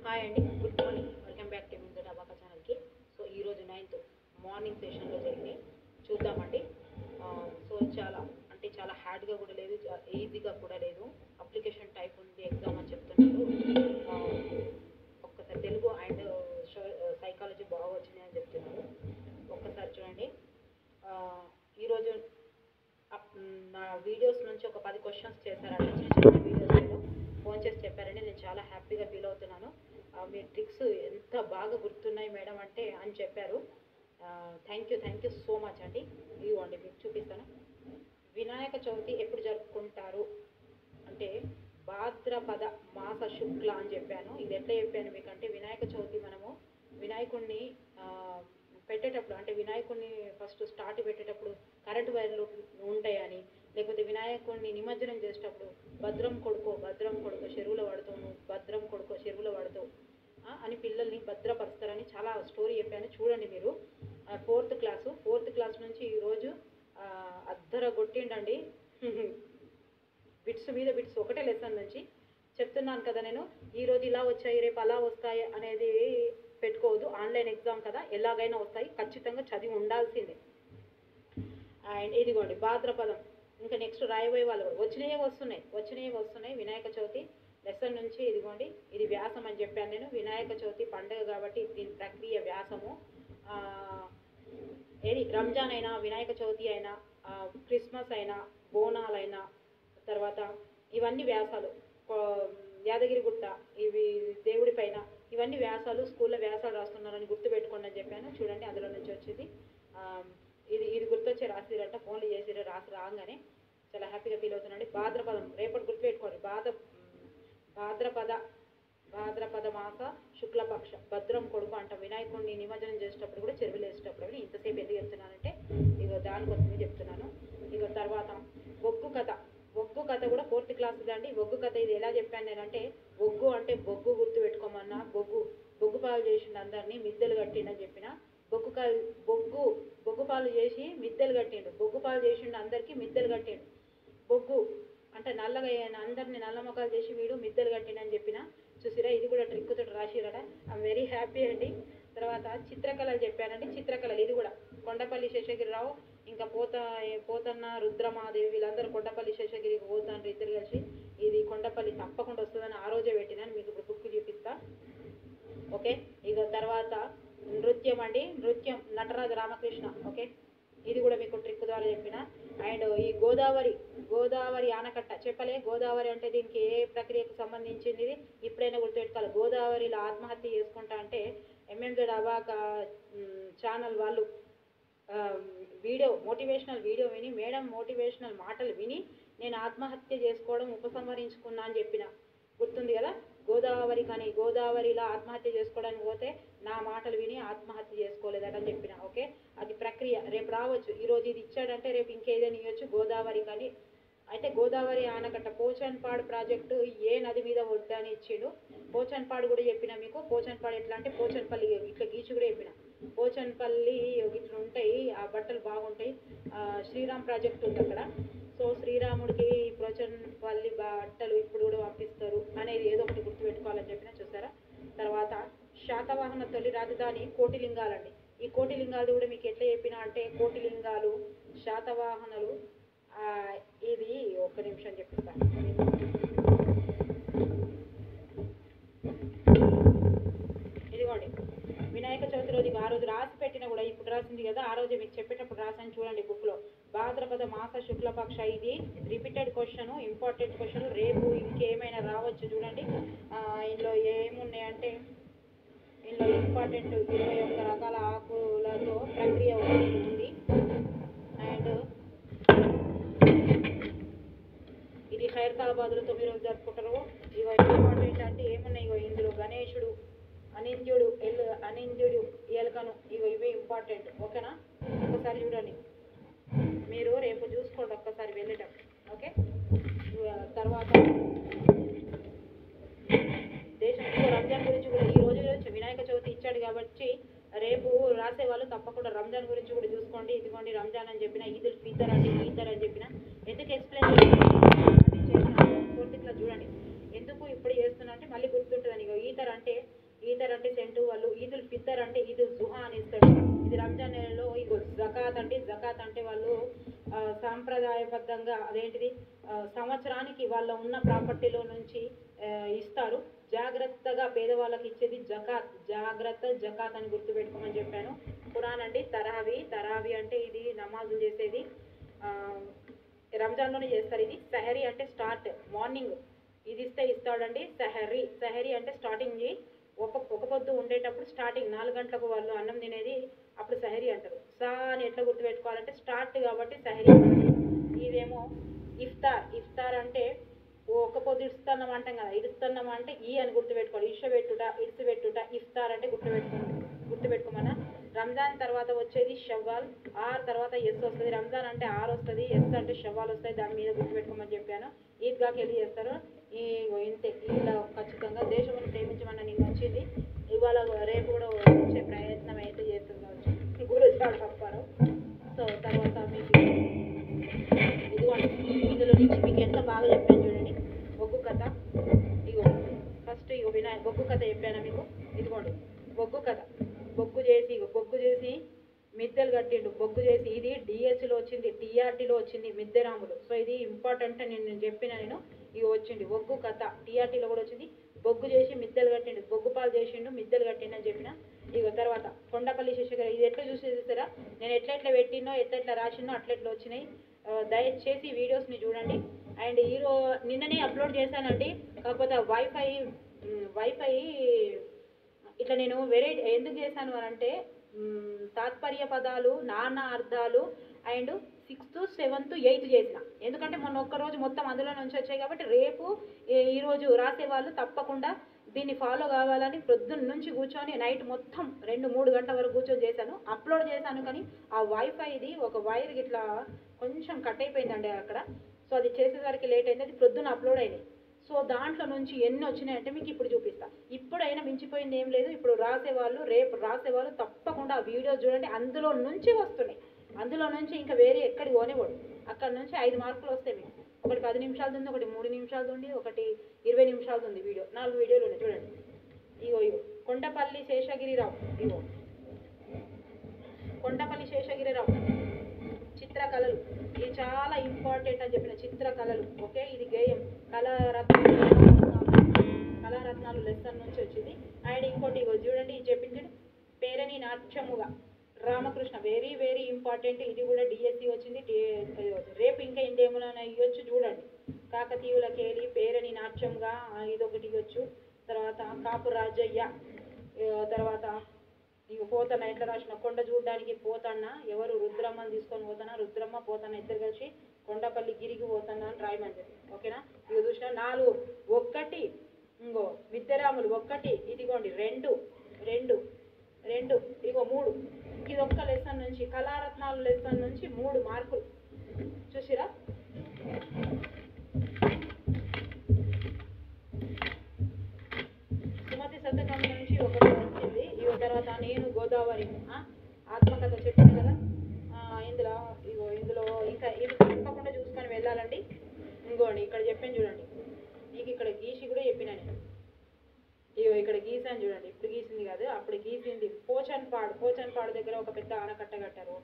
Hi అండి, good morning. Welcome back to ముందు డబాకా ఛానల్కి. సో ఈరోజు 9th మార్నింగ్ సెషన్లో జరిగినాయి చూద్దామండి. చాలా హార్డ్గా కూడా లేదు, ఈజీగా కూడా లేదు. అప్లికేషన్ టైప్ ఉంది, ఎగ్జామ్ అని చెప్తున్నారు. ఒక్కసారి తెలుగు అండ్ సైకాలజీ బాగా వచ్చినాయి అని చెప్తున్నారు. ఒక్కసారి చూడండి. ఈరోజు నా వీడియోస్ నుంచి ఒక 10 క్వశ్చన్స్ చేశారండి, చిన్న చిన్న వీడియోస్లో ఫోన్ చేసి చెప్పారండి. నేను చాలా హ్యాపీగా ఫీల్ అవుతున్నాను. మీ ట్రిక్స్ ఎంత బాగా గుర్తున్నాయి మేడం అంటే అని చెప్పారు. థ్యాంక్ యూ సో మచ్ అండి. ఇవ్వండి మీకు చూపిస్తాను. వినాయక చవితి ఎప్పుడు జరుపుకుంటారు అంటే భాద్రపద మాస శుక్ల అని చెప్పాను. ఇది ఎట్లా చెప్పాను మీకు అంటే, వినాయక చవితి మనము వినాయకుడిని పెట్టేటప్పుడు అంటే వినాయకుడిని ఫస్ట్ స్టార్ట్ పెట్టేటప్పుడు కరెంటు వైర్లు ఉంటాయని, లేకపోతే వినాయకుడిని నిమజ్జనం చేసేటప్పుడు భద్రం కొడుకో చెరువులో పడుతావు, భద్రం కొడుకో చెరువులో పడుతావు అని పిల్లల్ని భద్రపరుస్తారని చాలా స్టోరీ చెప్పాను. చూడండి మీరు. ఫోర్త్ క్లాస్ నుంచి ఈరోజు అద్దరగొట్టిండండి. బిట్స్ మీద బిట్స్, ఒకటే లెసన్ నుంచి చెప్తున్నాను కదా నేను. ఈరోజు ఇలా వచ్చాయి, రేపు అలా వస్తాయి అనేది పెట్టుకోవద్దు. ఆన్లైన్ ఎగ్జామ్ కదా, ఎలాగైనా వస్తాయి, ఖచ్చితంగా చదివి ఉండాల్సిందే. అండ్ ఇదిగోండి భాద్రపదం. ఇంకా నెక్స్ట్ రాయబోయే వాళ్ళు కూడా వచ్చినాయి వస్తున్నాయి. వినాయక చవితి లెసన్ నుంచి ఇదిగోండి, ఇది వ్యాసం అని చెప్పాను నేను. వినాయక చవితి పండుగ కాబట్టి దీని ప్రక్రియ వ్యాసము. ఏది రంజాన్ అయినా, వినాయక చవితి అయినా, క్రిస్మస్ అయినా, బోనాలైనా, తర్వాత ఇవన్నీ వ్యాసాలు. యాదగిరిగుట్ట ఇవి దేవుడి పైన ఇవన్నీ వ్యాసాలు, స్కూల్లో వ్యాసాలు రాస్తున్నారని గుర్తుపెట్టుకోండి అని చెప్పాను. చూడండి అందులో నుంచి వచ్చేది. ఇది గుర్తొచ్చే రాసిరంట, ఫోన్లు చేసిరే రాసి రాగానే చాలా హ్యాపీగా ఫీల్ అవుతున్నాండి. భాద్రపదం రేపటి గుర్తుపెట్టుకోండి. భాద్రపద మాస శుక్లపక్ష భద్రం కొడుకు అంట. వినాయకుడిని నిమజ్జనం చేసేటప్పుడు కూడా, చెరువులు వేసేటప్పుడు కూడా. ఇంతసేపు ఎందుకు చెప్తున్నానంటే ఇగో దానికోసమే చెప్తున్నాను. ఇగో తర్వాత బొగ్గు కథ కూడా 4th క్లాస్ అండి. బొగ్గు కథ ఇది ఎలా చెప్పాను నేనంటే, బొగ్గు అంటే బొగ్గు గుర్తు పెట్టుకోమన్నా, బొగ్గు పాలు చేసిండు, అందరినీ మిద్దెలు కట్టిండని చెప్పిన. బొగ్గు పాలు చేసి మిద్దెలు కట్టిండు. బొగ్గు పాలు చేసిండు, అందరికీ మిద్దెలు కట్టిండు. బొగ్గు అంటే నల్లగా అందరినీ నల్ల మొక్కలు చేసి వీడు మిద్దెలు కట్టిండని చెప్పిన. చూసిరా, ఇది కూడా ట్రిక్ తోటి రాసిరట. ఐఎమ్ వెరీ హ్యాపీ అండి. తర్వాత చిత్రకళలు చెప్పానండి. చిత్రకళలు ఇది కూడా కొండపల్లి శేషగిరిరావు, ఇంకా పోతన్న రుద్రమాదేవి, వీళ్ళందరూ కొండపల్లి శేషగిరికి పోతాను ఇద్దరు కలిసి. ఇది కొండపల్లి తప్పకుండా వస్తుందని ఆ రోజే పెట్టినాను. మీకు ఇప్పుడు బుక్ చూపిస్తా. ఓకే. ఇక తర్వాత నృత్యం అండి. నృత్యం నటరాజ రామకృష్ణ. ఓకే, ఇది కూడా మీకు ట్రిక్ ద్వారా చెప్పిన. అండ్ ఈ గోదావరి ఆనకట్ట చెప్పలే. గోదావరి అంటే దీనికి ఏ ప్రక్రియకు సంబంధించింది ఇది ఇప్పుడైనా గుర్తుపెట్టుకోవాలి. గోదావరిలో ఆత్మహత్య చేసుకుంటా అంటే ఎంఎంజెడ్ అబాక ఛానల్ వాళ్ళు మోటివేషనల్ వీడియో విని, మేడం మోటివేషనల్ మాటలు విని నేను ఆత్మహత్య చేసుకోవడం ఉపసంహరించుకున్నా అని చెప్పిన. గుర్తుంది కదా. గోదావరిలో ఆత్మహత్య చేసుకోవడానికి పోతే నా మాటలు విని ఆత్మహత్య చేసుకోలేదని చెప్పిన. ఓకే, అది ప్రక్రియ రేపు రావచ్చు. ఈరోజు ఇది ఇచ్చాడంటే రేపు ఇంకేదైనా ఇవ్వచ్చు. గోదావరి కానీ అయితే గోదావరి ఆనకట్ట పోచన్పాడు ప్రాజెక్టు ఏ నది మీద వద్దని ఇచ్చిండు. పోచన్పాడు కూడా చెప్పిన మీకు. పోచన్పాడు ఎట్లా అంటే పోచన్పల్లి ఇట్లా గీచు కూడా చెప్పిన. పోచన్పల్లి ఇట్లా ఉంటాయి, ఆ బట్టలు బాగుంటాయి. శ్రీరామ్ ప్రాజెక్ట్ ఉంది అక్కడ. సో శ్రీరాముడికి పోచన్పల్లి బట్టలు ఇప్పుడు కూడా పంపిస్తారు అనేది ఏదో ఒకటి గుర్తుపెట్టుకోవాలని చెప్పిన. చూసారా. తర్వాత శాతవాహన తొలి రాజధాని కోటిలింగాలండి. ఈ కోటిలింగాలు కూడా మీకు ఎట్లా చెప్పిన అంటే, కోటిలింగాలు శాతవాహనులు. ఇది ఒక్క నిమిషం చెప్పిస్తాను. ఇదిగోండి వినాయక చవితి రోజు, ఆ రోజు రాసి పెట్టిన కూడా, ఇప్పుడు రాసింది కదా, ఆ రోజు మీకు చెప్పేటప్పుడు రాసాను చూడండి బుక్లో. భాద్రపద మాస శుక్లపక్ష. ఇది రిపీటెడ్ క్వశ్చన్, ఇంపార్టెంట్ క్వశ్చన్. రేపు ఇంకేమైనా రావచ్చు చూడండి. ఇందులో ఏమున్నాయంటే, ఇందులో ఇంపార్టెంట్ 21 రకాల ఆకులతో ప్రక్రియ ఉంది. అండ్ ఇది ఖైరతాబాద్లో 9 రోజులు జరుపుకుంటారు. ఇగో ఇంపార్టెంట్ అంటే ఏమున్నాయి, ఇగో ఇందులో గణేశుడు, అనింద్యుడు ఎలుకను, ఇవే ఇంపార్టెంట్. ఓకేనా. ఒక్కసారి చూడండి మీరు, రేపు చూసుకోండి ఒక్కసారి వెళ్ళేటప్పుడు. ఓకే. తర్వాత దేశంలో రంజాన్ గురించి కూడా ఈ రోజు వినాయక చవితి ఇచ్చాడు కాబట్టి రేపు రాసే వాళ్ళు తప్పకుండా రంజాన్ గురించి కూడా చూసుకోండి. ఇదిగోండి రంజాన్ అని చెప్పిన, ఈదుల్ ఫితర్ అంటే ఈదర్ అని చెప్పిన. ఎందుకు ఎక్స్ప్లెయిన్ చేసిన 4th క్లాస్ చూడండి. ఎందుకు ఇప్పుడు చేస్తున్నా అంటే మళ్ళీ గుర్తుంటుందని. ఈదర్ అంటే ఇఫ్తార్ అంటే ఇది జుహా అని ఇస్తాడు. ఇది రంజాన్ నెలలో ఇగో జకాత్ అంటే, జకాత్ అంటే వాళ్ళు సాంప్రదాయబద్ధంగా అదేంటిది సంవత్సరానికి వాళ్ళ ఉన్న ప్రాపర్టీలో నుంచి ఇస్తారు. జాగ్రత్తగా పేదవాళ్ళకి ఇచ్చేది జకాత్. జాగ్రత్త జకాత్ అని గుర్తుపెట్టుకోమని చెప్పాను. ఖురాన్ అండి, తరావి అంటే ఇది నమాజులు చేసేది రంజాన్లోనే చేస్తారు. ఇది సెహరీ అంటే స్టార్ట్, మార్నింగ్ ఇది ఇస్తాడండి. సెహరీ అంటే స్టార్టింగ్, ఒక పొద్దు ఉండేటప్పుడు స్టార్టింగ్ 4 గంటలకు వాళ్ళు అన్నం తినేది, అప్పుడు సెహరీ అంటారు. అని ఎట్లా గుర్తుపెట్టుకోవాలంటే స్టార్ట్ కాబట్టి సెహరీ. ఇదేమో ఇఫ్తార్ అంటే ఒక పొద్దు ఇడుస్తున్నాం అంటాం కదా, ఇడుస్తున్నాం అంటే ఈ అని గుర్తుపెట్టుకోవాలి. ఇడిసిపెట్టుట ఇఫ్తార్ అంటే గుర్తుపెట్టుకోమన్నా. రంజాన్ తర్వాత వచ్చేది షవ్వాల్, ఆర్ తర్వాత ఎస్ వస్తుంది. రంజాన్ అంటే ఆర్ వస్తుంది, ఎస్ అంటే షవ్వాల్ వస్తుంది. దాని మీద గుర్తుపెట్టుకోమని చెప్పాను. ఈద్గాకి వెళ్ళి చేస్తారు. ఇంతే. ఇలా ఖచ్చితంగా దేశంలో ప్రేమించమని నేను వచ్చింది. ఇవాళ రేపు కూడా వచ్చే ప్రయత్నం అయితే చేస్తుంది కావచ్చు గురుజాడ అప్పారు. సో తర్వాత మీకు ఇదిగోండి, ఇందులో నుంచి మీకు ఎంత బాగా చెప్పాను చూడండి. బొగ్గు కథ ఇగో, ఫస్ట్ ఇగో బొగ్గు కథ చెప్పాను మీకు. ఇదిగోండి బొగ్గు కథ. బొగ్గు చేసి మిద్దెలు కట్టిండు. బొగ్గు చేసి ఇది డిఎస్సిలో వచ్చింది, టీఆర్టీలో వచ్చింది మిద్దెరాములు. సో ఇది ఇంపార్టెంట్ నేను చెప్పిన. ఇక వచ్చింది బొగ్గు కథ, టీఆర్టీలో కూడా వచ్చింది. బొగ్గు చేసి మిద్దెలు కట్టిండు, బొగ్గు పాలు చేసిండు, మిద్దెలు కట్టిండు అని చెప్పిన. ఇక తర్వాత కొండపల్లి శేషగిరి, ఇది ఎట్లా చూసేసారా నేను ఎట్లా పెట్టినో, ఎట్లా రాసినో అట్లెట్లా వచ్చినాయి. దయచేసి వీడియోస్ని చూడండి. అండ్ నిన్ననే అప్లోడ్ చేశానండి. కాకపోతే వైఫై ఇట్లా నేను ఎందుకు చేశాను అని అంటే తాత్పర్య పదాలు, నానా అర్థాలు అండ్ 6th, 7th, 8th చేసిన. ఎందుకంటే మొన్న ఒక్కరోజు మొత్తం అందులో నుంచి వచ్చాయి కాబట్టి రేపు ఈరోజు రాసేవాళ్ళు తప్పకుండా దీన్ని ఫాలో కావాలని పొద్దున్న నుంచి కూర్చొని నైట్ మొత్తం 2-3 గంటల వరకు కూర్చొని చేశాను. అప్లోడ్ చేశాను కానీ ఆ వైఫైది ఒక వైర్ ఇట్లా కొంచెం కట్ అయిపోయిందండి అక్కడ. సో అది చేసేసరికి లేట్ అయింది. అది ప్రొద్దున అప్లోడ్ అయింది. సో దాంట్లో నుంచి ఎన్ని వచ్చినాయంటే మీకు ఇప్పుడు చూపిస్తా. ఇప్పుడైనా మించిపోయింది ఏం లేదు. ఇప్పుడు రాసేవాళ్ళు, రేపు రాసేవాళ్ళు తప్పకుండా ఆ వీడియో చూడండి. అందులో నుంచి వస్తున్నాయి. అందులో నుంచి ఇంకా వేరే ఎక్కడికి పోనివ్వడు. అక్కడ నుంచి 5 మార్కులు వస్తాయి మీకు. ఒకటి 10 నిమిషాలది ఉంది, ఒకటి 3 నిమిషాలది ఉంది, ఒకటి 20 నిమిషాలది ఉంది వీడియో. 4 వీడియోలు ఉన్నాయి చూడండి. ఇగో కొండపల్లి శేషగిరిరావు, కొండపల్లి శేషగిరిరావు చిత్రకళలు. ఇది చాలా ఇంపార్టెంట్ అని చెప్పిన చిత్రకళలు. ఓకే, ఇది గేయం కళారత్నాలు లెసన్ నుంచి వచ్చింది. అండ్ ఇంకోటి ఇగో చూడండి, ఇది చెప్పింది పేరని నాట్యముగా రామకృష్ణ, వెరీ వెరీ ఇంపార్టెంట్. ఇది కూడా డిఎస్సి వచ్చింది. రేపు ఇంకా ఇంకేమైనా ఇవ్వచ్చు చూడండి. కాకతీయుల కేలి, పేరని నాట్యంగా ఇదొకటి ఇవ్వచ్చు. తర్వాత కాపు రాజయ్య, తర్వాత ఇక పోతన్న ఎట్లా రాసిన, కొండ చూడడానికి పోతన్న, ఎవరు రుద్రమ్మని తీసుకొని పోతానా, రుద్రమ్మ పోతన్న ఇద్దరు కలిసి కొండపల్లి గిరికి పోతానా అని రాయమని చెప్పి. ఓకేనా, ఇక చూసిన 4, 1 ఇంకో మిద్దెరాములు 1, ఇదిగోండి 2, ఇగో 3. ఇది ఒక్క లెసన్ నుంచి, కళారత్నాలు లెసన్ నుంచి 3 మార్కులు చూసిరా. సుమతి శతకం నుంచి 1 వచ్చింది. ఇగో తర్వాత నేను గోదావరి ఆత్మకథ చెప్పాను కదా, ఇందులో ఇంకా ఇది తప్పకుండా చూసుకొని వెళ్ళాలండి. ఇంకోండి ఇక్కడ చెప్పాను చూడండి, నీకు ఇక్కడ గీసి కూడా చెప్పినా నేను. ఇగో ఇక్కడ గీసాను చూడండి, ఇప్పుడు గీసింది కాదు అప్పుడు గీసింది. పోచన్పాడు దగ్గర ఒక పెద్ద ఆనకట్ట కట్టారు.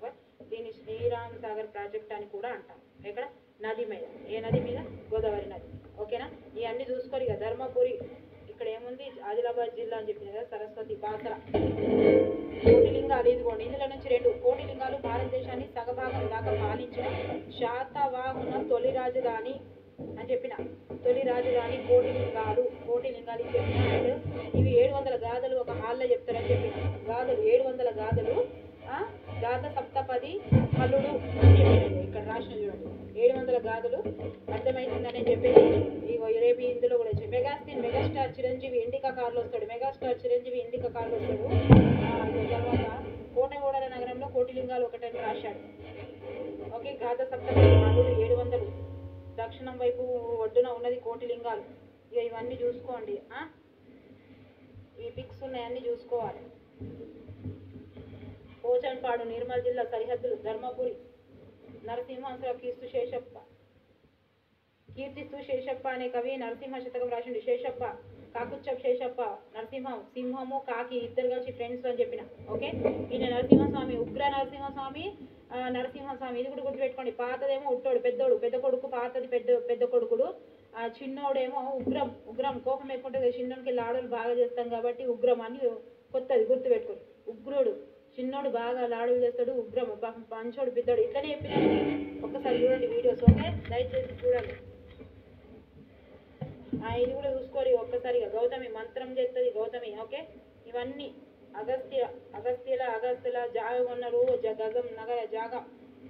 దీన్ని శ్రీరామ్ సాగర్ ప్రాజెక్ట్ అని కూడా అంటాం. ఇక్కడ నది మీద, ఏ నది మీద, గోదావరి నది. ఓకేనా, ఇవన్నీ చూసుకొని ఇక ధర్మపురి ఇక్కడ ఏముంది, ఆదిలాబాద్ జిల్లా అని చెప్పింది కదా, సరస్వతి బాసర, కోటిలింగాలు. ఇదిగోండి ఇందులో నుంచి 2 కోటిలింగాలు భారతదేశాన్ని సగభాగం దాకా పాలించిన శాతవాహన తొలి రాజధాని అని చెప్పిన. తొలి రాజధాని కోటిలింగాలు చెప్పిన. అండ్ ఇవి 700 గాథలు ఒక హాల్లో చెప్తారని చెప్పిన. గాథలు 700 గాథలు, గాథ సప్తపది హల్లుడు అని చెప్పిన. ఇక్కడ రాసిన చూడండి 700 గాథలు. అర్థమవుతుందని చెప్పేసి ఇగో రేపు ఇందులో కూడా వచ్చి మెగాస్టార్ చిరంజీవి ఇండికా కార్లో వస్తాడు. తర్వాత కోటగూడల నగరంలో కోటిలింగాలు ఒకటని రాశాడు. ఓకే, గాథ సప్తపది హల్లుడు 700. దక్షిణం వైపు ఒడ్డున ఉన్నది కోటిలింగాలు. ఇక ఇవన్నీ చూసుకోండి. ఈ పిక్స్ ఉన్నాయన్నీ చూసుకోవాలి. పోచన్పాడు నిర్మల్ జిల్లా సరిహద్దులు, ధర్మపురి, నరసింహాసరావు కీర్తిస్తూ శేషప్ప అనే కవి నరసింహ శతకం రాసిండు. శేషప్ప కాకుచ్చప్ శేషప్ప సింహము కాకి ఇద్దరు కలిసి ఫ్రెండ్స్ అని చెప్పిన. ఓకే, ఈయన నరసింహస్వామి, ఉగ్ర నరసింహస్వామి, నరసింహస్వామి ఇది కూడా గుర్తుపెట్టుకోండి. పాతదేమో ఉట్టోడు పెద్ద కొడుకు, పాతది పెద్ద కొడుకుడు, చిన్నోడేమో ఉగ్రం కోపం ఎక్కువ ఉంటుంది. చిన్నోడికి లాడులు బాగా చేస్తాం కాబట్టి ఉగ్రం అని కొత్తది గుర్తుపెట్టుకోండి. ఉగ్రుడు చిన్నోడు బాగా లాడులు చేస్తాడు, ఉగ్రం పంచోడు పెద్దోడు ఇట్లనే చెప్పిన. ఒక్కసారి చూడండి వీడియోస్. ఓకే, దయచేసి చూడండి. ఇది కూడా చూసుకోవాలి ఒక్కసారిగా. గౌతమి మంత్రం చేస్తుంది గౌతమి. ఓకే, ఇవన్నీ అగస్త్యుల జాగ ఉన్నారు. గగం నగర జాగ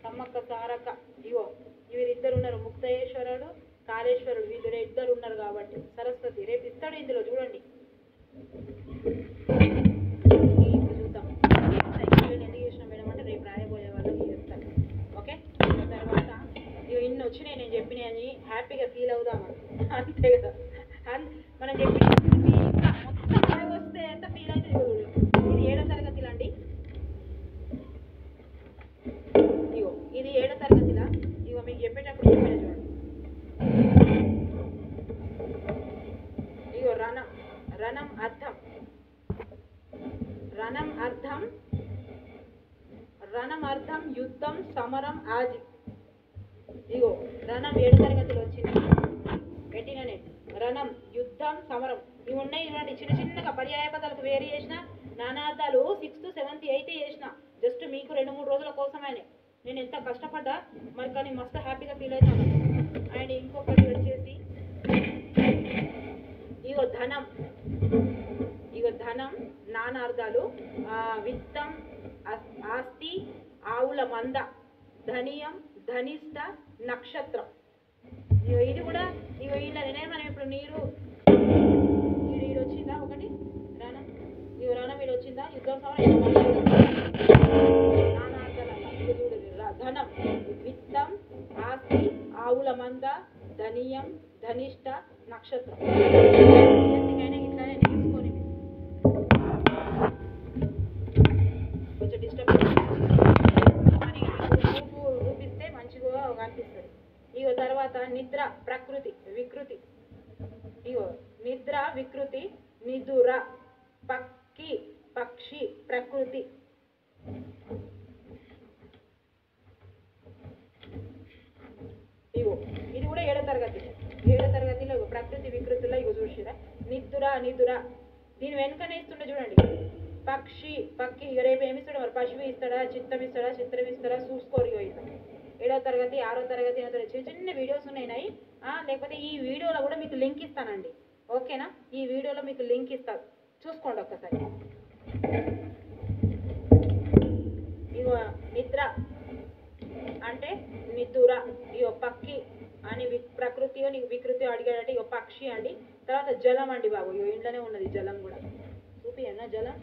సమ్మక్క సారక్క ఇవో వీరిద్దరు ఉన్నారు. ముక్తేశ్వరుడు కాళేశ్వరుడు వీళ్ళు ఇద్దరు ఉన్నారు కాబట్టి సరస్వతి రేపు ఇస్తాడు ఇందులో చూడండి. ఇప్పుడు చూద్దాం ఎందుకు చేసిన మేడం అంటే రేపు రాయబోయే వాళ్ళకి చేస్తాను. ఓకే, తర్వాత ఇన్ని వచ్చినాయి నేను చెప్పినాయని హ్యాపీగా ఫీల్ అవుదామని, అంతే కదా. మనం చెప్పిన మొత్తం బాగా వస్తే ఎంత ఫీల్ అవుతుంది. ఇది 7వ తరగతిలో అండి. ఇది 7వ తరగతిలో. మీకు చెప్పేటప్పుడు చెప్పాను చూడండి. రణం అర్థం యుద్ధం సమరం ఆది. రణం 7వ తరగతిలో వచ్చింది పెట్టిననే. రణం యుద్ధం సమరం ఇవి ఉన్నాయి చూడండి. చిన్నగా పర్యాయ పదాలకు వేరే చేసిన నానార్థాలు 6th 7th 8th చేసిన. జస్ట్ మీకు 2-3 రోజుల కోసమైనా నేను ఎంత కష్టపడ్డా మరి, కానీ మస్తు హ్యాపీగా ఫీల్ అవుతాను. అండ్ ఇంకొకటి వచ్చేసి ధనం నానార్థాలు. విత్తం ఆస్తి, ఆవుల మంద, ధనియం ధనిష్ట నక్షత్రం. ఇది కూడా వీళ్ళనే. మనం ఇప్పుడు నీరు వచ్చిందా ఒకటి రణం వీడు వచ్చిందా యుద్ధం ధనం విత్తం ఆస్తి ఆవుల మంద ధనియం ధనిష్ట నక్షత్రం. ఇట్లానే తీసుకొని కొంచెం డిస్టర్బ్ చూపిస్తే మంచిగా కనిపిస్తుంది. తర్వాత నిద్ర ప్రకృతి వికృతి. నిద్ర వికృతి నిదుర పక్షి ప్రకృతి. ఇది కూడా 7వ తరగతిలో ప్రకృతి వికృతిలో చూసిరా. నిదుర దీని వెనుకనే ఇస్తుండే చూడండి. పక్షి రేపు ఏమి ఇస్తాడు మరి? పశువు ఇస్తాడా, చిత్తం ఇస్తాడా చూసుకోరు. 7వ తరగతి 6వ తరగతి చిన్న వీడియోస్ ఉన్నాయి. లేకపోతే ఈ వీడియోలో కూడా మీకు లింక్ ఇస్తానండి. ఓకేనా, ఈ వీడియోలో మీకు లింక్ ఇస్తాను, చూసుకోండి ఒక్కసారి. నిద్ర అంటే నిదుర. పక్షి అని ప్రకృతి వికృతి అడిగాడంటే పక్షి అండి. తర్వాత జలం అండి బాబు. ఇంట్లోనే ఉన్నది జలం కూడా. చూపియన్నా జలం.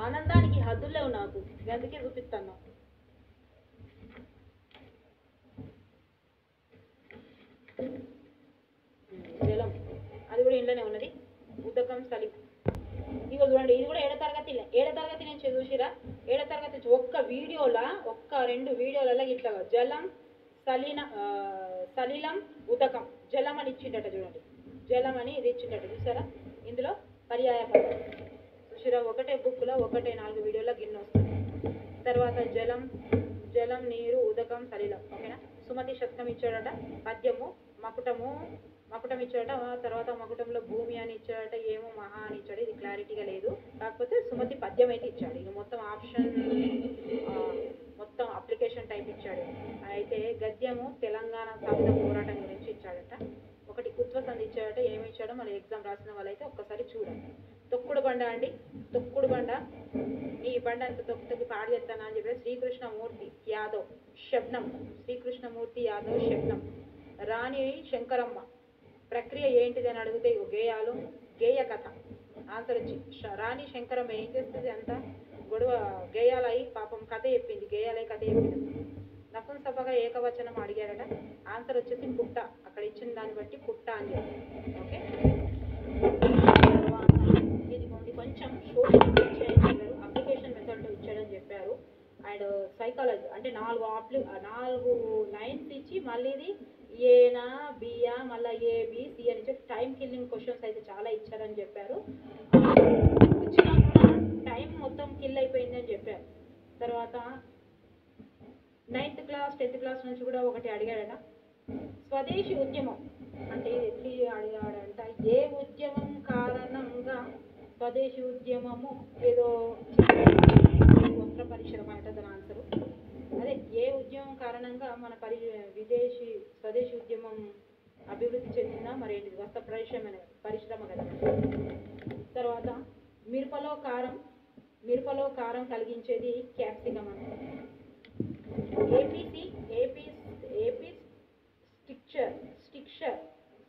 ఆనందానికి హద్దులేవు నాకు, అందుకే చూపిస్తాను. జలం అది కూడా ఇంట్లోనే ఉన్నది. ఉదకం సలి. చూడండి ఇది కూడా 7వ తరగతి నుంచి చూసిరా. 7వ తరగతి ఒక్క 2 వీడియోలలో ఇట్లా జలం సలిలం ఉదకం జలం అని ఇచ్చిండట చూడండి. జలం అని ఇది ఇచ్చిండట చూసారా. ఇందులో పర్యాయ పదం చూసిరా. ఒకటే బుక్లో 4 వీడియోలో గిన్నె వస్తుంది. తర్వాత జలం నీరు ఉదకం సలిలం. ఓకేనా. సుమతి శతకం ఇచ్చాడట. పద్యము మకుటం ఇచ్చాడట. తర్వాత మకుటంలో భూమి అని ఇచ్చాడట. ఏమో మహా అని ఇచ్చాడు. ఇది క్లారిటీగా లేదు, కాకపోతే సుమతి పద్యం అయితే ఇచ్చాడు. ఇది మొత్తం ఆప్షన్ మొత్తం అప్లికేషన్ టైప్ ఇచ్చాడు. అయితే గద్యము తెలంగాణ సాయుధ పోరాటం గురించి ఇచ్చాడట. ఒకటి కుత్వ సంధి ఇచ్చాడట. ఏమి ఇచ్చాడో మరి ఎగ్జామ్ రాసిన వాళ్ళైతే ఒక్కసారి చూడండి. తొక్కుడు బండ అండి. తొక్కుడు బండ. ఈ బండ అంత తొక్కి పాడు చేస్తానా అని చెప్పి శ్రీకృష్ణమూర్తి యాదవ్ శబ్నం. రాణి శంకరమ్మ ప్రక్రియ ఏంటిది అని అడిగితే గేయ కథ. ఆన్సర్ వచ్చి రాణి శంకరమ్మ ఏం చేస్తుంది? అంతా గొడవ గేయాలై పాపం కథ చెప్పింది. నపుంసకగా ఏకవచనం అడిగారట. ఆన్సర్ వచ్చేసి పుట్ట. అక్కడ ఇచ్చిన దాన్ని బట్టి పుట్ట అని చెప్పి. ఓకే, ఇది కొంచెం అప్లికేషన్ మెథడ్లో ఇచ్చాడని చెప్పారు. అండ్ సైకాలజీ అంటే 4 లైన్స్ ఇచ్చి మళ్ళీ ఇది ఏనా బియా మళ్ళీ ఏబి అయితే చాలా ఇచ్చారని చెప్పారు. వచ్చినా కూడా టైం మొత్తం కిల్ అయిపోయిందని చెప్పారు. తర్వాత 9th క్లాస్ 10th క్లాస్ నుంచి కూడా ఒకటి అడిగాడట, స్వదేశీ ఉద్యమం అంటే ఎట్లా అడిగాడంట, ఏ ఉద్యమం కారణంగా స్వదేశీ ఉద్యమము ఏదో వస్త్ర పరిశ్రమ అంటే దాని ఆన్సరు. అదే ఏ ఉద్యమం కారణంగా మన స్వదేశీ ఉద్యమం అభివృద్ధి చెందిన మరేంటి వస్త్ర పరిశ్రమ కదా. తర్వాత మిరపలో కారం కలిగించేది క్యాప్సికమ్ అంటే. ఏపీ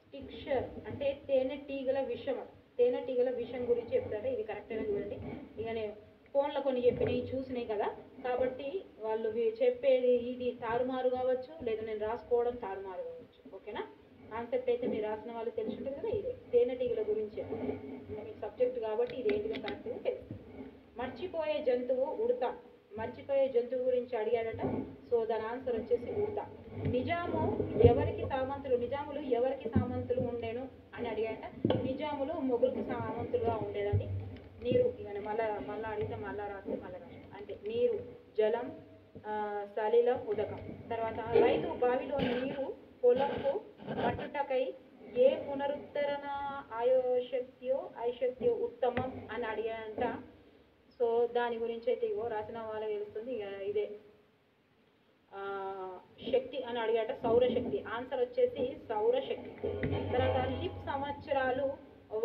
స్టిక్చర్ అంటే తేనెటీగల విషం గురించి చెప్తారు. ఇది కరెక్ట్గా చూడండి. ఇక నేను ఫోన్లో కొన్ని చెప్పినవి చూసినాయి కదా, కాబట్టి వాళ్ళు చెప్పేది ఇది తారుమారు కావచ్చు, లేదా నేను రాసుకోవడం తారుమారు కావచ్చు. ఓకేనా? కాన్సెప్ట్ అయితే మీరు రాసిన వాళ్ళు తెలిసి ఉంటుంది కదా. ఇదే తేనెటీగల గురించి మీకు సబ్జెక్ట్ కాబట్టి ఇది ఏంటిదో కరెక్ట్గా తెలుస్తుంది. మర్చిపోయే జంతువు గురించి అడిగాడట. సో దాని ఆన్సర్ వచ్చేసి ఉడత. నిజాములు ఎవరికి సామంతులు ఉండేను అని అడిగాడట. నిజాములు మొగులకు సామంతులుగా ఉండేదండి. నీరు ఇక మళ్ళా అడిగితే మళ్ళా రాస్తే అంటే నీరు, జలం, సలిలం, ఉదకం. తర్వాత రైతు బావిలో నీరు పొలంకు పట్టుటకై ఏ పునరుద్ధరణ ఐశక్త్యో ఉత్తమం అని అడిగాడంట. సో దాని గురించి అయితే ఇగో రాసిన వాళ్ళకి తెలుస్తుంది. ఇక ఇదే శక్తి అని అడిగాట, సౌరశక్తి. ఆన్సర్ వచ్చేసి సౌరశక్తి. తర్వాత లిప్ సంవత్సరాలు,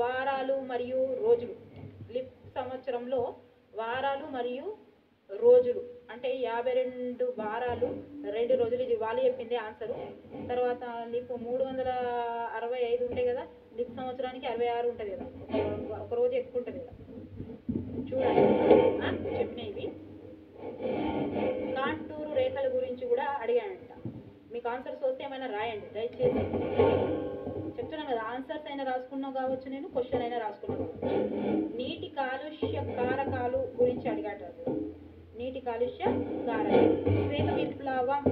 వారాలు మరియు రోజులు. లిప్ సంవత్సరంలో వారాలు మరియు రోజులు అంటే 52 వారాలు 2 రోజులు. ఇది వాళ్ళు చెప్పిందే ఆన్సరు. తర్వాత లిప్ 365 ఉంటాయి కదా, లిప్ సంవత్సరానికి 66 ఉంటుంది కదా, ఒక రోజు ఎక్కువ ఉంటుంది కదా. చూడండి చెప్పినవి. కాంటూరు రేఖల గురించి కూడా అడిగానంట. మీకు ఆన్సర్స్ వస్తే ఏమైనా రాయండి దయచేసి. చెప్తున్నాను కదా, ఆన్సర్స్ అయినా రాసుకున్నావు కావచ్చు, నేను క్వశ్చన్ అయినా రాసుకున్నాను కావచ్చు. నీటి కాలుష్య కారకాలు గురించి అడిగాడు. నీటి కాలుష్య కారకాలు. శ్వేత విప్లవం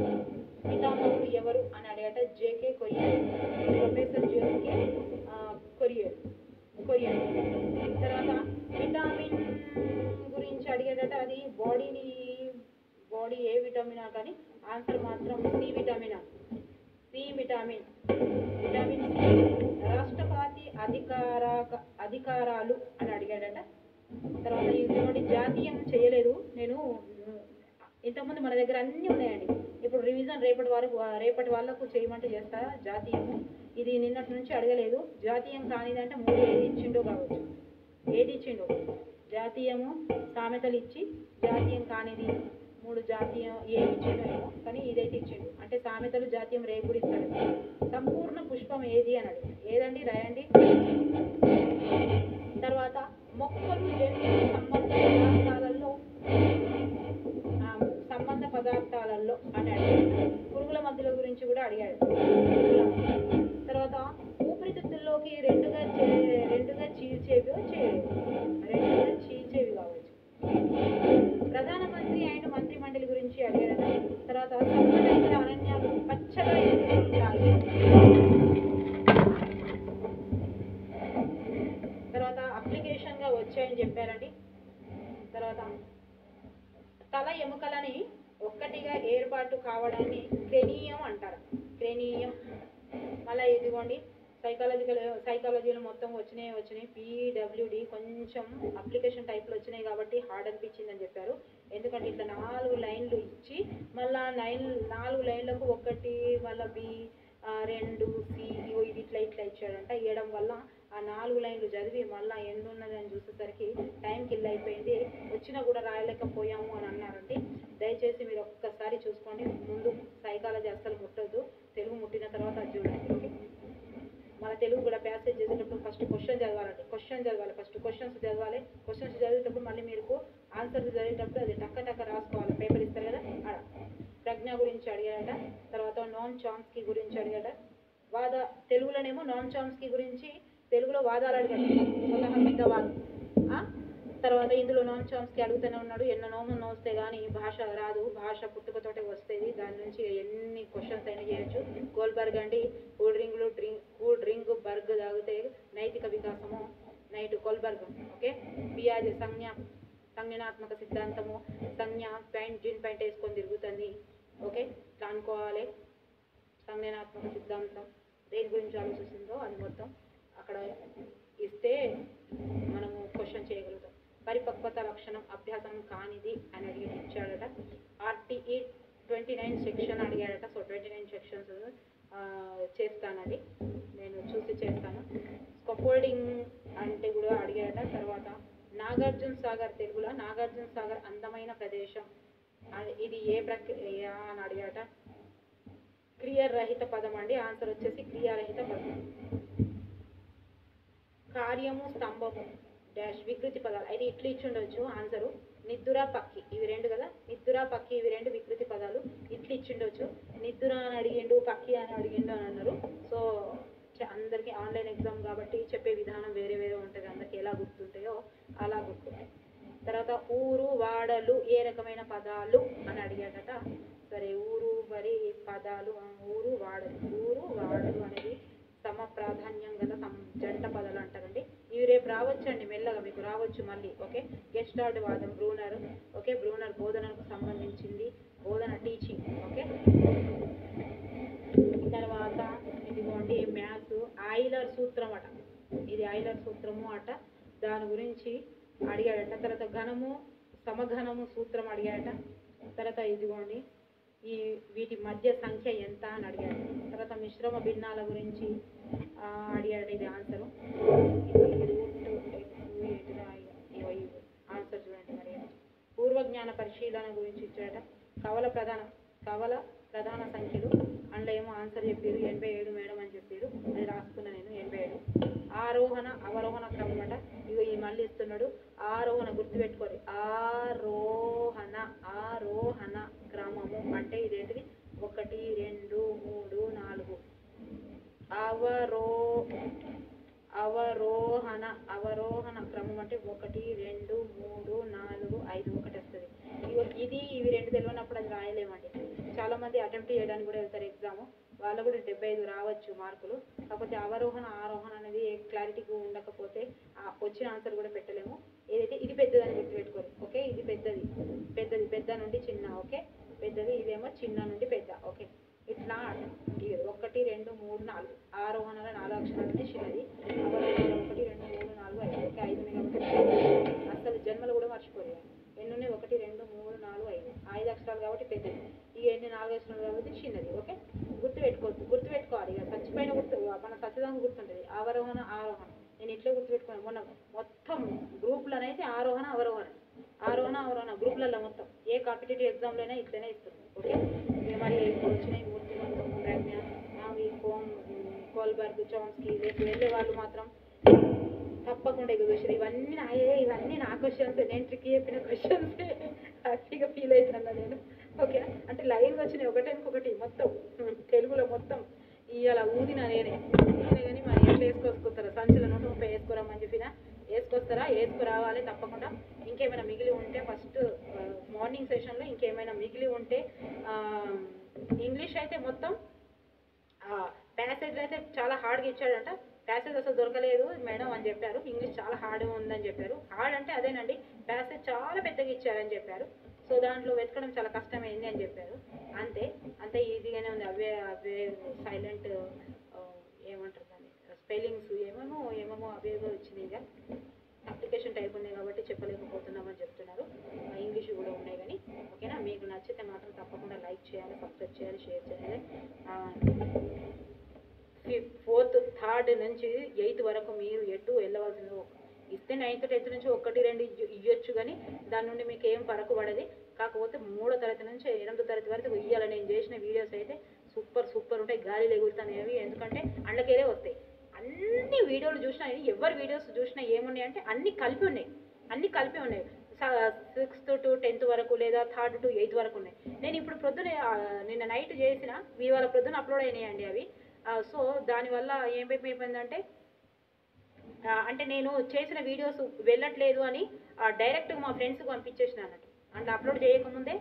పితామహుడు ఎవరు అని అడిగాట. జేకే కొరియన్, ప్రొఫెసర్ జేకే కొరియన్. తర్వాత విటమిన్ గురించి అడిగేటట. అది బాడీ ఏ విటమిన్ కానీ ఆన్సర్ మాత్రం సి విటమిన్. Vitamin C. రాష్ట్రపతి అధికారాలు అని అడిగాడట. తర్వాత ఇటువంటి జాతీయం చేయలేదు నేను. ఇంతకుముందు మన దగ్గర అన్నీ ఉన్నాయండి. ఇప్పుడు రివిజన్ రేపటి వాళ్ళకు చేయమంటే చేస్తా. జాతీయము ఇది నిన్నటి నుంచి అడగలేదు. జాతీయం కానిదంటే 3 ఏది ఇచ్చిండో కావచ్చు. ఏది ఇచ్చిండో జాతీయము సామెతలు ఇచ్చి, జాతీయం కానిది 3 జాతీయం ఏమి ఇచ్చిండో ఏమో, కానీ ఇదైతే ఇచ్చిండు. అంటే సామెతలు జాతీయం రేపు ఇస్తాడు. సంపూర్ణ పుష్పం ఏది అని అడిగి ఏదండి రాయండి. తర్వాత మొక్కలు జంతువులు సంబంధ పదార్థాలలో అని అడిగాడు. పురుగుల మందుల గురించి కూడా అడిగాడు. తర్వాత ఊపిరితిత్తుల్లోకి రెండుగా చీల్చేవి కావచ్చు. ప్రధానమంత్రి అయిన మంత్రి మండలి గురించి అడిగాడు. తర్వాత సంబంధిత అరణ్యాలు పచ్చగా ఉంటాయి. తర్వాత అప్లికేషన్ గా వచ్చాయని చెప్పారండి. తర్వాత తల ఎముకలని ఒక్కటిగా ఏర్పాటు కావడాన్ని క్రేనియం అంటారు. క్రేనియం. మళ్ళీ ఇదిగోండి సైకాలజీలో మొత్తం వచ్చినాయి. PWD కొంచెం అప్లికేషన్ టైప్లో వచ్చినాయి కాబట్టి హార్డ్ అనిపించింది అని చెప్పారు. ఎందుకంటే ఇట్లా 4 లైన్లు ఇచ్చి మళ్ళీ 4 లైన్లకు 1 మళ్ళీ B 2 C ఇది ఇట్లా ఇచ్చాడంట. ఇవ్వడం వల్ల ఆ 4 లైన్లు చదివి మళ్ళీ ఎన్ని ఉన్నదని చూసేసరికి టైం కిల్ అయిపోయింది. వచ్చినా కూడా రాయలేకపోయాము అని అన్నారండి. దయచేసి మీరు ఒక్కసారి చూసుకోండి. ముందు సైకాలజీ అస్సలు ముట్టొద్దు. తెలుగు ముట్టిన తర్వాత అది చూడండి. ఓకే, మన తెలుగు కూడా ప్యాసేజ్ చేసేటప్పుడు ఫస్ట్ క్వశ్చన్ చదవాలండి. ఫస్ట్ క్వశ్చన్స్ చదవాలి. క్వశ్చన్స్ చదివేటప్పుడు మళ్ళీ మీకు ఆన్సర్స్ చదివేటప్పుడు అది టక్క రాసుకోవాలి. పేపర్ ఇస్తారు కదా ఆడ. ప్రజ్ఞ గురించి అడిగాడట. తర్వాత నాన్ చామ్స్కీ గురించి అడిగాడ. తెలుగులోనేమో నాన్ చామ్స్కీ గురించి తెలుగులో వాదాలు అడిగాడు. స్వతహ సిద్ధవాదం. తర్వాత ఇందులో నోమ్ చామ్స్కి అడుగుతూనే ఉన్నాడు, ఎన్నో నోములు నోస్తే కానీ భాష రాదు, భాష పుట్టుకతోటే వస్తుంది, దాని నుంచి ఎన్ని క్వశ్చన్స్ అయినా చేయొచ్చు. గోల్బర్గ్ అండి, కూల్ డ్రింక్ బర్గ్ తాగితే నైతిక వికాసము, నైట్ గోల్బర్గ్. ఓకే, పియాజే సంజ్ఞానాత్మక సిద్ధాంతము, సంజ్ఞ జీన్ పాయింట్ వేసుకొని తిరుగుతుంది. ఓకే, ఇట్లా అనుకోవాలి. సంజ్ఞానాత్మక సిద్ధాంతం దేని గురించి ఆలోచిస్తుందో అది మొత్తం అక్కడ ఇస్తే మనము క్వశ్చన్ చేయగలుగుతాం. పరిపక్వత లక్షణం అభ్యాసం కానిది అని అడిగి ఇచ్చాడట. RTE 29 సెక్షన్ అడిగాడట. సో 29 సెక్షన్స్ చేస్తానండి, నేను చూసి చేస్తాను. స్కఫోల్డింగ్ అంటే కూడా అడిగాడట. తర్వాత నాగార్జున సాగర్, తెలుగులో నాగార్జున సాగర్ అందమైన ప్రదేశం, ఇది ఏ ప్రక్రియ అని అడిగాడట. క్రియారహిత పదం అండి, ఆన్సర్ వచ్చేసి క్రియారహిత పదం. కార్యము స్తంభము డాష్ వికృతి పదాలు, అయితే ఇట్లా ఇచ్చి ఉండొచ్చు ఆన్సరు. నిద్దుర పక్కి ఇవి రెండు కదా, నిద్దుర పక్కి ఇవి రెండు వికృతి పదాలు, ఇట్లా ఇచ్చిండొచ్చు. నిద్దుర అని అడిగిండు, పక్కి అని అడిగిండు అని అన్నారు. సో అందరికీ ఆన్లైన్ ఎగ్జామ్ కాబట్టి చెప్పే విధానం వేరే వేరే ఉంటుంది, అందరికి ఎలా గుర్తుంటాయో అలా గుర్తుంటాయి. తర్వాత ఊరు వాడలు ఏ రకమైన పదాలు అని అడిగాడట. సరే, ఊరు మరి పదాలు, ఊరు వాడలు అనేది సమ ప్రాధాన్యం గల జంట పదాలు అంటారండి. ఇవి రేపు రావచ్చండి, మెల్లగా మీకు రావచ్చు మళ్ళీ. ఓకే, గెస్టార్డ్ వాదం బ్రూనర్. ఓకే, బ్రూనర్ బోధనకు సంబంధించింది, బోధన టీచింగ్. ఓకే, తర్వాత ఇదిగోండి మ్యాథ్స్ ఆయిలర్ సూత్రం అట, ఇది ఆయిలర్ సూత్రము అట, దాని గురించి అడిగాడట. తర్వాత ఘనము సమఘనము సూత్రం అడిగాడట. తర్వాత ఇదిగోండి వీటి మధ్య సంఖ్య ఎంత అని అడిగాడు. తర్వాత మిశ్రమ భిన్నాల గురించి అడిగాడు, ఇది ఆన్సరు. ఆన్సర్ చూడండి మరి. పూర్వజ్ఞాన పరిశీలన గురించి ఇచ్చాడట. కవల ప్రధాన సంఖ్యలు అందులో ఏమో ఆన్సర్ చెప్పారు 87 మేడం అని చెప్పారు, అది రాసుకున్నా నేను 87. ఆరోహణ అవరోహణ క్రమం అట, ఇగో ఈ మళ్ళీ ఇస్తున్నాడు. ఆరోహణ గుర్తుపెట్టుకోండి, ఆరోహణ క్రమము అంటే ఇదేంటిది 1 2 3 4. అవరోహణ క్రమం అంటే 1 2 3 4 5 ఒకటి వస్తుంది. ఇది ఇవి రెండు తెలియనప్పుడు అది రాయలేమండి. చాలా మంది అటెంప్ట్ చేయడానికి కూడా వెళ్తారు ఎగ్జామ్, వాళ్ళు కూడా 75 రావచ్చు మార్కులు. కాకపోతే అవరోహణ ఆరోహణ అనేది క్లారిటీగా ఉండకపోతే వచ్చిన ఆన్సర్ కూడా పెట్టలేము. ఏదైతే ఇది పెద్దదని గుర్తుపెట్టుకోరు. ఓకే, ఇది పెద్ద నుండి చిన్న. ఓకే, పెద్దది, ఇదేమో చిన్న నుండి పెద్ద. ఓకే, ఇట్లా 1 2 3 4 ఆరోహణలో 4 అక్షరాలనే చిన్నది, అవరోహణలో 1 2 3 4 5. ఓకే, 5 కాబట్టి అసలు జన్మలు కూడా మర్చిపోలేదు. ఎన్ని ఉన్నాయి? 1 2 3 4 5, 5 అక్షరాలు కాబట్టి పెద్దది, ఈ ఎన్ని 4 అక్షరాలు కాబట్టి చిన్నది. ఓకే, గుర్తుపెట్టుకోవాలి. ఇక చచ్చిపోయిన మన సత్యదానికి గుర్తుంటుంది. ఆరోహణ నేను ఇట్లే గుర్తుపెట్టుకున్నాను. మొన్న మొత్తం గ్రూప్లోనైతే ఆరోహణ అవరోహణ గ్రూప్లలో మొత్తం ఏ కాంపిటేటివ్ ఎగ్జామ్లోనే ఇట్లనే ఇస్తుంది. ఓకే, మరి ఇప్పుడు వచ్చినాయి మూర్తిమంతం, ప్రజ్ఞ, కోల్బర్గ్, చామ్స్కీ. రేపు వెళ్ళే వాళ్ళు మాత్రం తప్పకుండా ఎగుదోసారు. ఇవన్నీ నా క్వశ్చన్స్, నేను ట్రిక్ చెప్పిన క్వశ్చన్స్, హ్యాపీగా ఫీల్ అవుతున్నాను నేను. ఓకే, అంటే లైన్గా వచ్చినాయి ఒకటి మొత్తం తెలుగులో మొత్తం. ఇవాళ ఊదిన నేనే కానీ మరి ఎట్లా వేసుకొస్తారా? సంచుల 130 వేసుకోరమ్మని చెప్పిన, వేసుకురావాలి తప్పకుండా. ఇంకేమైనా మిగిలి ఉంటే ఫస్ట్ మార్నింగ్ సెషన్లో ఇంకేమైనా మిగిలి ఉంటే, ఇంగ్లీష్ అయితే మొత్తం ప్యాసేజ్ అయితే చాలా హార్డ్గా ఇచ్చాడంట. ప్యాసేజ్ అసలు దొరకలేదు మేడం అని చెప్పారు, ఇంగ్లీష్ చాలా హార్డ్గా ఉందని చెప్పారు. హార్డ్ అంటే అదేనండి, ప్యాసేజ్ చాలా పెద్దగా ఇచ్చారని చెప్పారు. సో దాంట్లో వెతకడం చాలా కష్టమైంది అని చెప్పారు. అంతే ఈజీగానే ఉంది. అవే సైలెంట్ ఏమంటారు దాన్ని, స్పెల్లింగ్స్ ఏమేమో అవేవో వచ్చినాయి. ఇక అప్లికేషన్ టైప్ ఉన్నాయి కాబట్టి చెప్పలేకపోతున్నామని చెప్తున్నారు. ఇంగ్లీష్ కూడా ఉన్నాయి కానీ. ఓకేనా, మీకు నచ్చితే మాత్రం తప్పకుండా లైక్ చేయాలి, సబ్స్క్రైబ్ చేయాలి, షేర్ చేయాలి. 4th 3rd నుంచి 8th వరకు మీరు ఎటు వెళ్ళవలసింది. ఇస్తే 9th 10th నుంచి 1 2 ఇవ్వచ్చు కానీ దాని నుండి మీకు ఏం పడది. కాకపోతే 3వ తరగతి నుంచి 8వ తరగతి వరకు ఇవ్వాలి. నేను చేసిన వీడియోస్ అయితే సూపర్ ఉంటాయి, గాలిలో ఎగురుతానేవి. ఎందుకంటే అండ్లకేరే వస్తాయి. అన్ని వీడియోలు చూసినా, ఎవరి వీడియోస్ చూసినా ఏమున్నాయి అంటే అన్ని కలిపి ఉన్నాయి. 6th to 10th వరకు లేదా 3rd to 8th వరకు ఉన్నాయి. నేను ఇప్పుడు ప్రొద్దున నిన్న నైట్ చేసిన ఇవాళ ప్రొద్దున అప్లోడ్ అయినాయండి అవి. సో దానివల్ల ఏమైపోయిందంటే అంటే నేను చేసిన వీడియోస్ వెళ్ళట్లేదు అని డైరెక్ట్గా మా ఫ్రెండ్స్కి పంపించేసిన అన్నట్టు. అంటే అప్లోడ్ చేయకముందే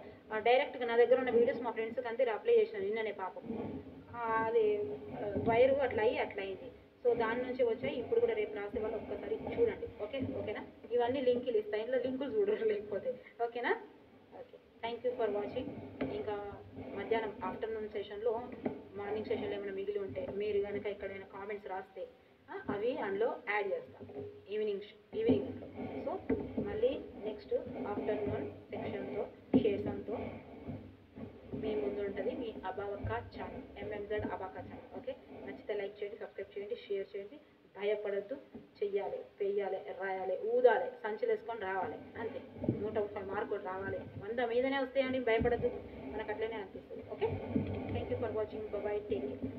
డైరెక్ట్గా నా దగ్గర ఉన్న వీడియోస్ మా ఫ్రెండ్స్కి అంతే అప్లై చేసిన నిన్ననే పాపం. అది వైరు అట్లా అయింది. సో దాని నుంచి వచ్చాయి. ఇప్పుడు కూడా రేపు రాసే వాళ్ళు ఒక్కసారి చూడండి. ఓకేనా? ఇవన్నీ లింకులు ఇస్తాయి, ఇంట్లో లింకులు చూడరు లేకపోతే. ఓకేనా? Okay, thank you for watching. ఇంకా మధ్యాహ్నం ఆఫ్టర్నూన్ సెషన్లో, మార్నింగ్ సెషన్లో ఏమైనా మిగిలి ఉంటే మీరు కనుక ఎక్కడైనా కామెంట్స్ రాస్తే అవి అందులో యాడ్ చేస్తాం ఈవినింగ్. సో మళ్ళీ నెక్స్ట్ ఆఫ్టర్నూన్ సెక్షన్తో షేర్సంతో మీ ముందు ఉంటుంది మీ అబావక్క ఛానల్, MMZ అబాకా ఛానల్. ఓకే, నచ్చితే లైక్ చేయండి, సబ్స్క్రైబ్ చేయండి, షేర్ చేయండి. భయపడద్దు, చెయ్యాలి, పెయ్యాలి, రాయాలి, ఊదాలి, సంచులు వేసుకొని రావాలి, అంతే. 130 మార్కులు రావాలి, 100 మీదనే వస్తాయండి. భయపడద్దు, మనకు అట్లనే అనిపిస్తుంది. Okay, thank you for watching. Bye, take care.